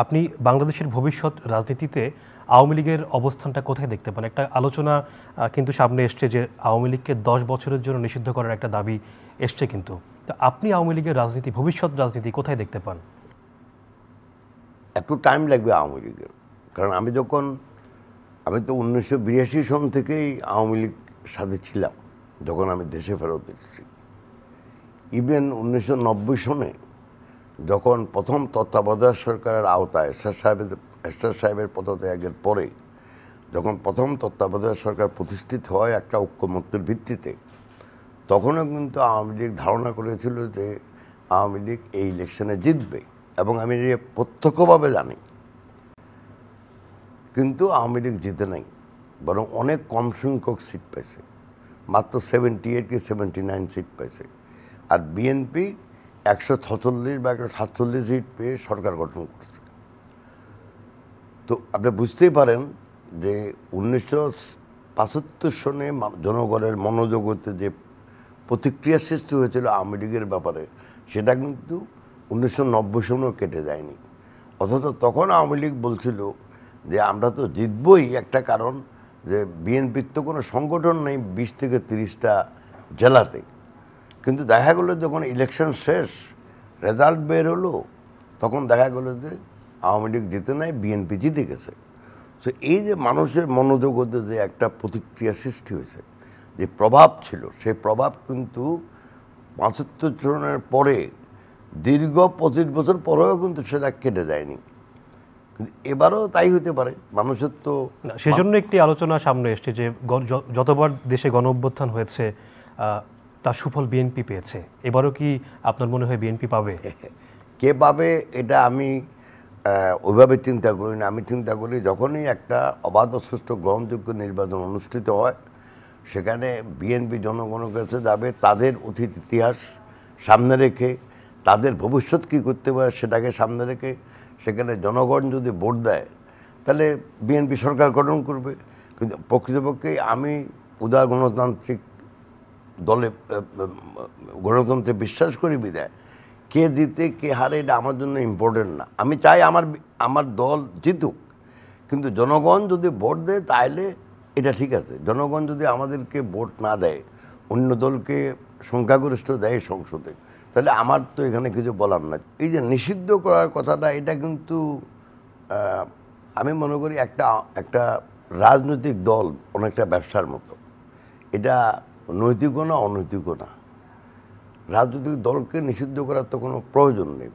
আপনি বাংলাদেশের ভবিষ্যৎ রাজনীতিতে আওয়ামী লীগের অবস্থানটা কোথায় দেখতে পান? একটা আলোচনা কিন্তু সামনে এসছে যে আওয়ামী লীগকে 10 বছরের জন্য নিষিদ্ধ করার একটা দাবি এসছে কিন্তু। তো আপনি আওয়ামী লীগের রাজনীতি, ভবিষ্যৎ রাজনীতি কোথায় দেখতে পান? একটু টাইম লাগবে আওয়ামী লীগের, কারণ আমি তো 1982 সন থেকেই আওয়ামী লীগ সাথে ছিলাম যখন আমি দেশে ফেরত এসেছি। ইভেন 1990 সনে যখন প্রথম তত্ত্বাবধায়ক সরকারের আওতায় এরশাদ সাহেবের পদত্যাগের পরে যখন প্রথম তত্ত্বাবধায়ক সরকার প্রতিষ্ঠিত হয় একটা ঐক্যমত্যের ভিত্তিতে, তখনও কিন্তু আওয়ামী লীগ ধারণা করেছিল যে আওয়ামী লীগ এই ইলেকশনে জিতবে, এবং আমি প্রত্যক্ষভাবে জানি। কিন্তু আওয়ামী লীগ জিতে নাই, বরং অনেক কম সংখ্যক সিট পেয়েছে, মাত্র 78 কি 79 সিট পেয়েছে। আর বিএনপি 146 বা 147 সিট পেয়ে সরকার গঠন করছে। তো আপনি বুঝতেই পারেন যে 1975 সনে জনগণের মনোজগতে যে প্রতিক্রিয়া সৃষ্টি হয়েছিল আওয়ামী লীগের ব্যাপারে, সেটা কিন্তু 1990 সনেও কেটে যায়নি। অথচ তখন আওয়ামী লীগ বলছিল যে আমরা তো জিতবই, একটা কারণ যে বিএনপির তো কোনো সংগঠন নেই 20 থেকে 30টা জেলাতে। কিন্তু দেখা গেলো যখন ইলেকশন শেষ, রেজাল্ট বের হলো, তখন দেখা গেলো যে আওয়ামী লীগ জিতে নাই, বিএনপি জিতে গেছে। সো এই যে মানুষের মনোজগতে যে একটা প্রতিক্রিয়া সৃষ্টি হয়েছে, যে প্রভাব ছিল, সেই প্রভাব কিন্তু 75 সনের পরে দীর্ঘ 25 বছর পরেও কিন্তু সেটা কেটে যায়নি। কিন্তু এবারও তাই হতে পারে। মানুষের তো সেজন্য একটি আলোচনা সামনে এসছে যে যতবার দেশে গণ অভ্যুত্থান হয়েছে তার সুফল বিএনপি পেয়েছে। এবারও কি আপনার মনে হয় বিএনপি পাবে? কে পাবে এটা আমি ওইভাবে চিন্তা করি না। আমি চিন্তা করি যখনই একটা অবাধ সুষ্ঠু গ্রহণযোগ্য নির্বাচন অনুষ্ঠিত হয়, সেখানে বিএনপি জনগণের কাছে যাবে তাদের অতীত ইতিহাস সামনে রেখে, তাদের ভবিষ্যৎ কী করতে পারে সেটাকে সামনে রেখে। সেখানে জনগণ যদি ভোট দেয় তাহলে বিএনপি সরকার গঠন করবে। কিন্তু প্রকৃতপক্ষে আমি উদার গণতান্ত্রিক দলে গণতন্ত্রে বিশ্বাস করি বিদায় কে জিতে কে হারে এটা আমার জন্য ইম্পর্টেন্ট না। আমি চাই আমার দল জিতুক, কিন্তু জনগণ যদি ভোট দেয় তাহলে এটা ঠিক আছে। জনগণ যদি আমাদেরকে ভোট না দেয়, অন্য দলকে সংখ্যাগরিষ্ঠ দেয় সংসদে, তাহলে আমার তো এখানে কিছু বলার না। এই যে নিষিদ্ধ করার কথাটা, এটা কিন্তু আমি মনে করি একটা রাজনৈতিক দল অনেকটা ব্যবসার মতো। এটা নৈতিকও না অনৈতিকও না। রাজনৈতিক দলকে নিষিদ্ধ করার তো কোনো প্রয়োজন নেই।